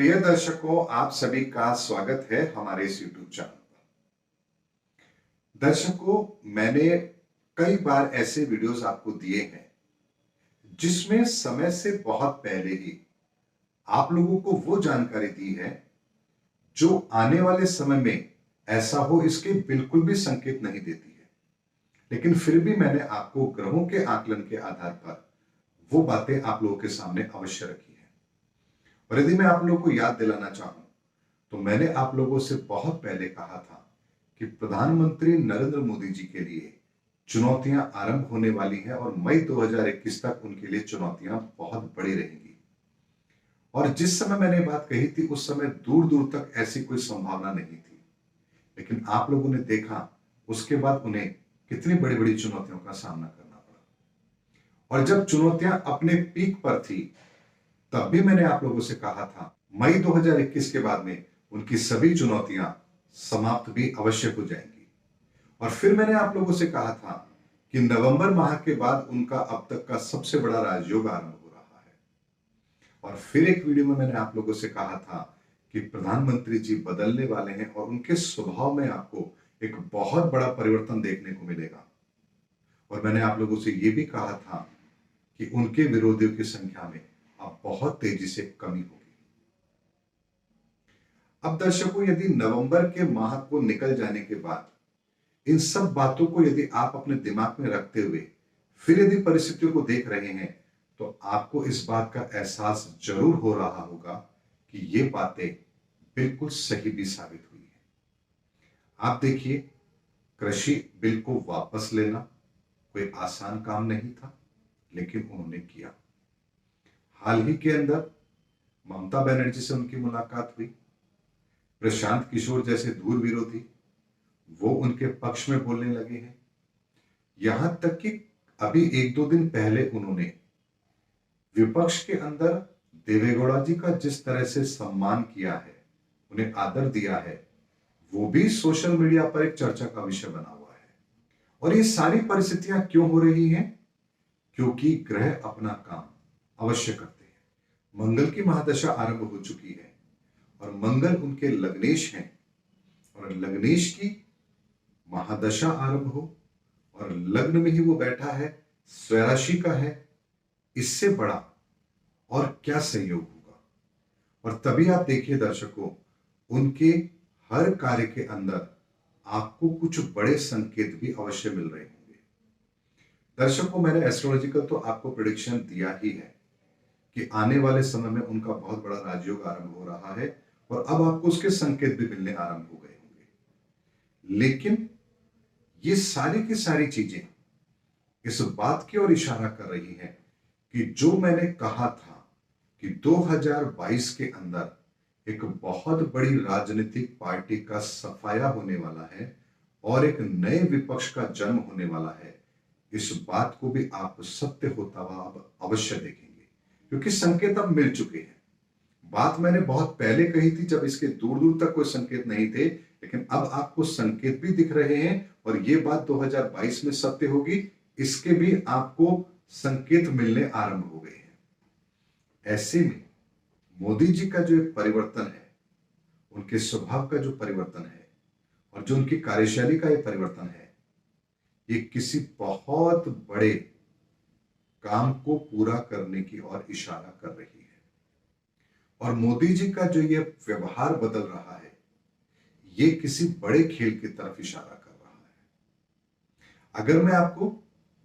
प्रिय दर्शकों, आप सभी का स्वागत है हमारे इस YouTube चैनल पर। दर्शकों, मैंने कई बार ऐसे वीडियोस आपको दिए हैं जिसमें समय से बहुत पहले ही आप लोगों को वो जानकारी दी है जो आने वाले समय में ऐसा हो इसके बिल्कुल भी संकेत नहीं देती है। लेकिन फिर भी मैंने आपको ग्रहों के आकलन के आधार पर वो बातें आप लोगों के सामने अवश्य रखी है। और यदि मैं आप लोगों को याद दिलाना चाहूं तो मैंने आप लोगों से बहुत पहले कहा था कि प्रधानमंत्री नरेंद्र मोदी जी के लिए चुनौतियां आरंभ होने वाली हैं और मई 2021 तक उनके लिए चुनौतियां बहुत बड़ी रहेंगी। और जिस समय मैंने बात कही थी उस समय दूर दूर तक ऐसी कोई संभावना नहीं थी, लेकिन आप लोगों ने देखा उसके बाद उन्हें कितनी बड़ी बड़ी चुनौतियों का सामना करना पड़ा। और जब चुनौतियां अपने पीक पर थी तब भी मैंने आप लोगों से कहा था मई 2021 के बाद में उनकी सभी चुनौतियां समाप्त भी अवश्य हो जाएंगी। और फिर मैंने आप लोगों से कहा था कि नवंबर माह के बाद उनका अब तक का सबसे बड़ा राजयोग आरंभ हो रहा है। और फिर एक वीडियो में मैंने आप लोगों से कहा था कि प्रधानमंत्री जी बदलने वाले हैं और उनके स्वभाव में आपको एक बहुत बड़ा परिवर्तन देखने को मिलेगा। और मैंने आप लोगों से यह भी कहा था कि उनके विरोधियों की संख्या में अब बहुत तेजी से कमी होगी। अब दर्शकों, यदि नवंबर के माह को निकल जाने के बाद इन सब बातों को यदि आप अपने दिमाग में रखते हुए फिर यदि परिस्थितियों को देख रहे हैं तो आपको इस बात का एहसास जरूर हो रहा होगा कि ये बातें बिल्कुल सही भी साबित हुई है। आप देखिए, कृषि बिल को वापस लेना कोई आसान काम नहीं था, लेकिन उन्होंने किया। हाल ही के अंदर ममता बनर्जी से उनकी मुलाकात हुई। प्रशांत किशोर जैसे धूल विरोधी वो उनके पक्ष में बोलने लगे हैं। यहां तक कि अभी एक दो दिन पहले उन्होंने विपक्ष के अंदर देवेगौड़ा जी का जिस तरह से सम्मान किया है, उन्हें आदर दिया है, वो भी सोशल मीडिया पर एक चर्चा का विषय बना हुआ है। और ये सारी परिस्थितियां क्यों हो रही हैं? क्योंकि ग्रह अपना काम अवश्य करते हैं। मंगल की महादशा आरंभ हो चुकी है और मंगल उनके लग्नेश हैं, और लग्नेश की महादशा आरंभ हो और लग्न में ही वो बैठा है, स्वराशि का है, इससे बड़ा और क्या संयोग होगा। और तभी आप देखिए दर्शकों, उनके हर कार्य के अंदर आपको कुछ बड़े संकेत भी अवश्य मिल रहे होंगे। दर्शकों, मैंने एस्ट्रोलॉजिकल तो आपको प्रेडिक्शन दिया ही है कि आने वाले समय में उनका बहुत बड़ा राजयोग आरंभ हो रहा है और अब आपको उसके संकेत भी मिलने आरंभ हो गए होंगे। लेकिन ये सारी की सारी चीजें इस बात की ओर इशारा कर रही हैं कि जो मैंने कहा था कि 2022 के अंदर एक बहुत बड़ी राजनीतिक पार्टी का सफाया होने वाला है और एक नए विपक्ष का जन्म होने वाला है, इस बात को भी आप सत्य होता हुआ अब अवश्य देखेंगे, क्योंकि संकेत अब मिल चुके हैं। बात मैंने बहुत पहले कही थी जब इसके दूर दूर तक कोई संकेत नहीं थे, लेकिन अब आपको संकेत भी दिख रहे हैं और ये बात 2022 में सत्य होगी, इसके भी आपको संकेत मिलने आरंभ हो गए हैं। ऐसे में मोदी जी का जो एक परिवर्तन है, उनके स्वभाव का जो परिवर्तन है और जो उनकी कार्यशैली का ये परिवर्तन है, ये किसी बहुत बड़े काम को पूरा करने की ओर इशारा कर रही है। और मोदी जी का जो ये व्यवहार बदल रहा है, ये किसी बड़े खेल की तरफ इशारा कर रहा है। अगर मैं आपको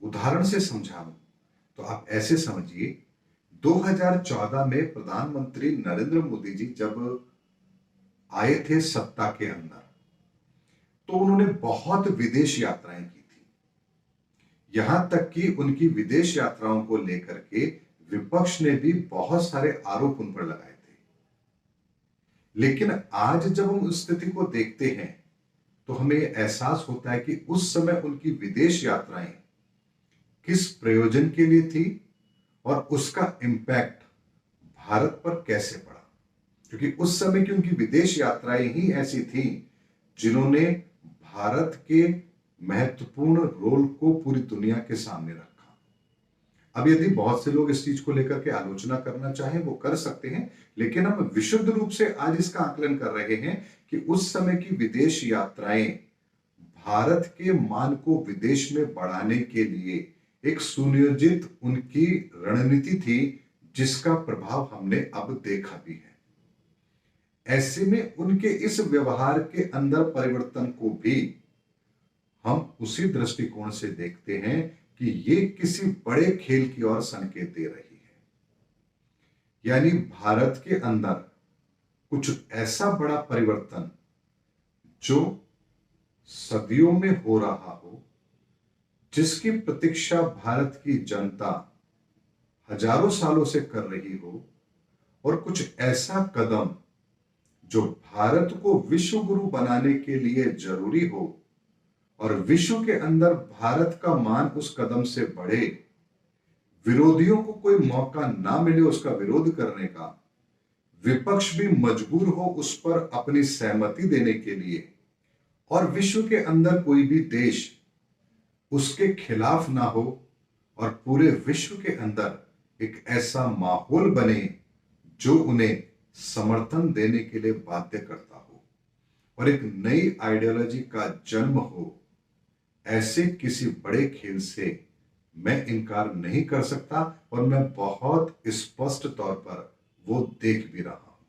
उदाहरण से समझाऊं तो आप ऐसे समझिए, 2014 में प्रधानमंत्री नरेंद्र मोदी जी जब आए थे सत्ता के अंदर तो उन्होंने बहुत विदेश यात्राएं की थी। यहां तक कि उनकी विदेश यात्राओं को लेकर के विपक्ष ने भी बहुत सारे आरोप उन पर लगाए थे। लेकिन आज जब हम उस स्थिति को देखते हैं तो हमें एहसास होता है कि उस समय उनकी विदेश यात्राएं किस प्रयोजन के लिए थी और उसका इंपैक्ट भारत पर कैसे पड़ा, क्योंकि उस समय की उनकी विदेश यात्राएं ही ऐसी थी जिन्होंने भारत के महत्वपूर्ण रोल को पूरी दुनिया के सामने रखा। अब यदि बहुत से लोग इस चीज को लेकर के आलोचना करना चाहें वो कर सकते हैं, लेकिन हम विशुद्ध रूप से आज इसका आकलन कर रहे हैं कि उस समय की विदेश यात्राएं भारत के मान को विदेश में बढ़ाने के लिए एक सुनियोजित उनकी रणनीति थी, जिसका प्रभाव हमने अब देखा भी है। ऐसे में उनके इस व्यवहार के अंदर परिवर्तन को भी हम उसी दृष्टिकोण से देखते हैं कि ये किसी बड़े खेल की ओर संकेत दे रही है। यानी भारत के अंदर कुछ ऐसा बड़ा परिवर्तन जो सदियों में हो रहा हो, जिसकी प्रतीक्षा भारत की जनता हजारों सालों से कर रही हो, और कुछ ऐसा कदम जो भारत को विश्व गुरु बनाने के लिए जरूरी हो और विश्व के अंदर भारत का मान उस कदम से बढ़े, विरोधियों को कोई मौका ना मिले उसका विरोध करने का, विपक्ष भी मजबूर हो उस पर अपनी सहमति देने के लिए, और विश्व के अंदर कोई भी देश उसके खिलाफ ना हो, और पूरे विश्व के अंदर एक ऐसा माहौल बने जो उन्हें समर्थन देने के लिए बाध्य करता हो और एक नई आइडियोलॉजी का जन्म हो। ऐसे किसी बड़े खेल से मैं इनकार नहीं कर सकता, और मैं बहुत स्पष्ट तौर पर वो देख भी रहा हूं।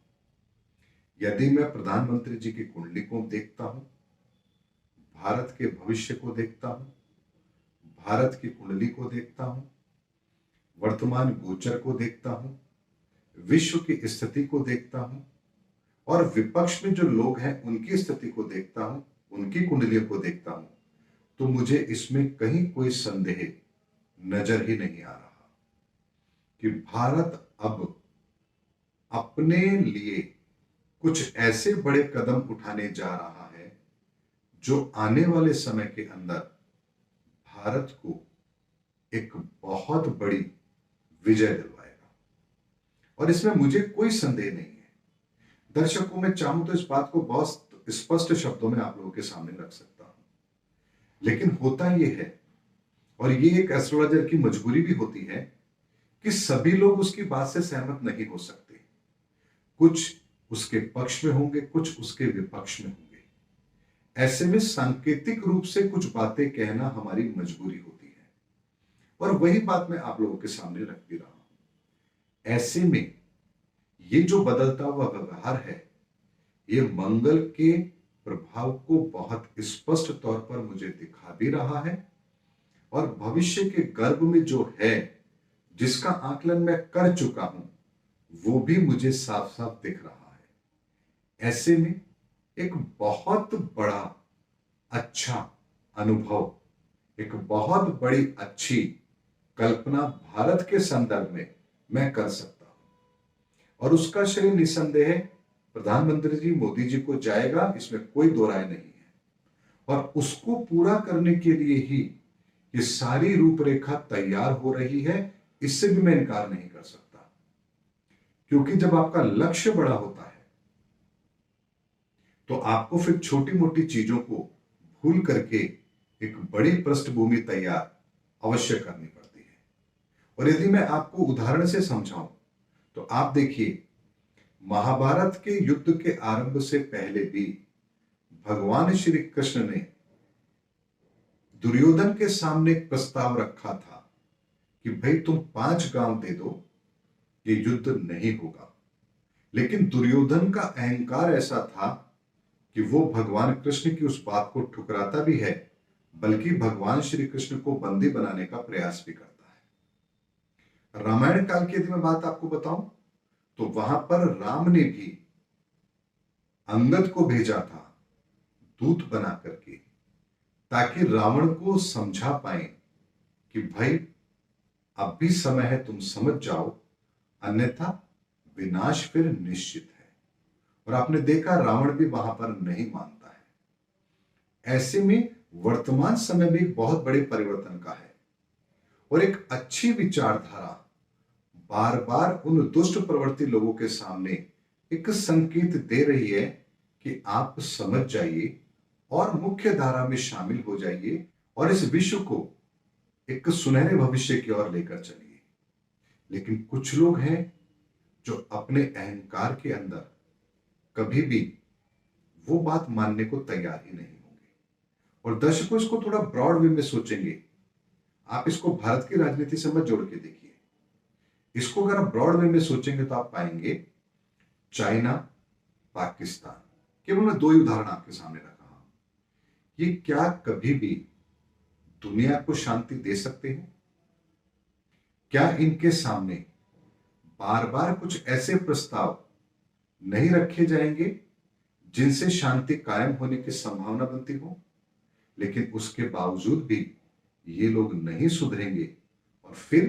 यदि मैं प्रधानमंत्री जी की कुंडली को देखता हूं, भारत के भविष्य को देखता हूं, भारत की कुंडली को देखता हूं, वर्तमान गोचर को देखता हूं, विश्व की स्थिति को देखता हूं, और विपक्ष में जो लोग हैं उनकी स्थिति को देखता हूं, उनकी कुंडलियों को देखता हूं, तो मुझे इसमें कहीं कोई संदेह नजर ही नहीं आ रहा कि भारत अब अपने लिए कुछ ऐसे बड़े कदम उठाने जा रहा है जो आने वाले समय के अंदर भारत को एक बहुत बड़ी विजय दिलवाएगा, और इसमें मुझे कोई संदेह नहीं है। दर्शकों, मैं चाहूं तो इस बात को बहुत स्पष्ट शब्दों में आप लोगों के सामने रख सकता हूं, लेकिन होता यह है, और ये एक एस्ट्रोलॉजर की मजबूरी भी होती है, कि सभी लोग उसकी बात से सहमत नहीं हो सकते। कुछ उसके पक्ष में होंगे, कुछ उसके विपक्ष में होंगे। ऐसे में सांकेतिक रूप से कुछ बातें कहना हमारी मजबूरी होती है, और वही बात मैं आप लोगों के सामने रख भी रहा हूं। ऐसे में ये जो बदलता हुआ व्यवहार है, ये मंगल के प्रभाव को बहुत स्पष्ट तौर पर मुझे दिखा भी रहा है, और भविष्य के गर्भ में जो है जिसका आकलन मैं कर चुका हूं वो भी मुझे साफ साफ दिख रहा है। ऐसे में एक बहुत बड़ा अच्छा अनुभव, एक बहुत बड़ी अच्छी कल्पना भारत के संदर्भ में मैं कर सकता हूं, और उसका श्रेय निसंदेह प्रधानमंत्री जी मोदी जी को जाएगा, इसमें कोई दो राय नहीं है। और उसको पूरा करने के लिए ही ये सारी रूपरेखा तैयार हो रही है, इससे भी मैं इनकार नहीं कर सकता। क्योंकि जब आपका लक्ष्य बड़ा होता है तो आपको फिर छोटी मोटी चीजों को भूल करके एक बड़ी पृष्ठभूमि तैयार अवश्य करनी पड़ती है। और यदि मैं आपको उदाहरण से समझाऊं तो आप देखिए, महाभारत के युद्ध के आरंभ से पहले भी भगवान श्री कृष्ण ने दुर्योधन के सामने एक प्रस्ताव रखा था कि भाई तुम 5 गांव दे दो, ये युद्ध नहीं होगा। लेकिन दुर्योधन का अहंकार ऐसा था कि वो भगवान कृष्ण की उस बात को ठुकराता भी है, बल्कि भगवान श्री कृष्ण को बंदी बनाने का प्रयास भी करता है। रामायण काल की यदि मैं बात आपको बताऊं तो वहां पर राम ने भी अंगद को भेजा था दूत बना करके, ताकि रावण को समझा पाए कि भाई अब भी समय है, तुम समझ जाओ, अन्यथा विनाश फिर निश्चित है। और आपने देखा रावण भी वहां पर नहीं मानता है। ऐसे में वर्तमान समय भी बहुत बड़े परिवर्तन का है, और एक अच्छी विचारधारा बार बार उन दुष्ट प्रवृत्ति लोगों के सामने एक संकेत दे रही है कि आप समझ जाइए और मुख्य धारा में शामिल हो जाइए, और इस विश्व को एक सुनहरे भविष्य की ओर लेकर चलिए। लेकिन कुछ लोग हैं जो अपने अहंकार के अंदर कभी भी वो बात मानने को तैयार ही नहीं होंगे। और दर्शकों, इसको थोड़ा ब्रॉड वे में सोचेंगे, आप इसको भारत की राजनीति से मत जोड़ के देखिए। इसको अगर आप ब्रॉड वे में सोचेंगे तो आप पाएंगे चाइना, पाकिस्तान, केवल मैं दो ही उदाहरण आपके सामने रखा हूं। ये क्या कभी भी दुनिया को शांति दे सकते हैं? क्या इनके सामने बार बार कुछ ऐसे प्रस्ताव नहीं रखे जाएंगे जिनसे शांति कायम होने की संभावना बनती हो? लेकिन उसके बावजूद भी ये लोग नहीं सुधरेंगे और फिर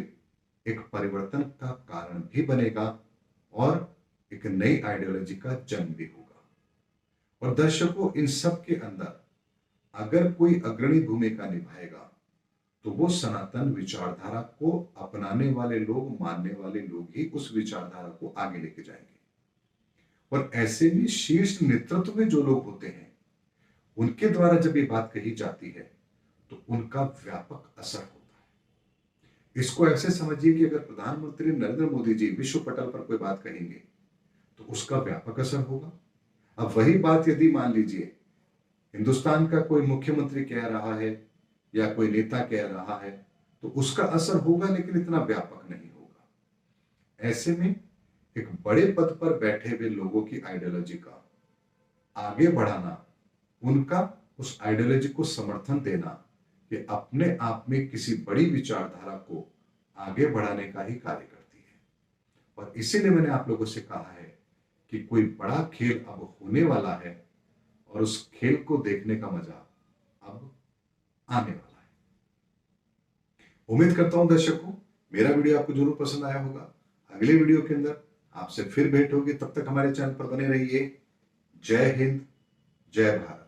एक परिवर्तन का कारण भी बनेगा और एक नई आइडियोलॉजी का जन्म भी होगा। और दर्शकों, इन सब के अंदर अगर कोई अग्रणी भूमिका निभाएगा तो वो सनातन विचारधारा को अपनाने वाले लोग, मानने वाले लोग ही उस विचारधारा को आगे लेके जाएंगे। और ऐसे में शीर्ष नेतृत्व में जो लोग होते हैं, उनके द्वारा जब ये बात कही जाती है तो उनका व्यापक असर होता है। इसको ऐसे समझिए कि अगर प्रधानमंत्री नरेंद्र मोदी जी विश्व पटल पर कोई बात कहेंगे तो उसका व्यापक असर होगा। अब वही बात यदि मान लीजिए हिंदुस्तान का कोई मुख्यमंत्री कह रहा है या कोई नेता कह रहा है तो उसका असर होगा, लेकिन इतना व्यापक नहीं होगा। ऐसे में एक बड़े पद पर बैठे हुए लोगों की आइडियोलॉजी का आगे बढ़ाना, उनका उस आइडियोलॉजी को समर्थन देना, ये अपने आप में किसी बड़ी विचारधारा को आगे बढ़ाने का ही कार्य करती है। और इसीलिए मैंने आप लोगों से कहा है कि कोई बड़ा खेल अब होने वाला है और उस खेल को देखने का मजा अब आने वाला है। उम्मीद करता हूं दर्शकों, मेरा वीडियो आपको जरूर पसंद आया होगा। अगले वीडियो के अंदर आपसे फिर भेंट होगी, तब तक हमारे चैनल पर बने रहिए। जय हिंद, जय भारत।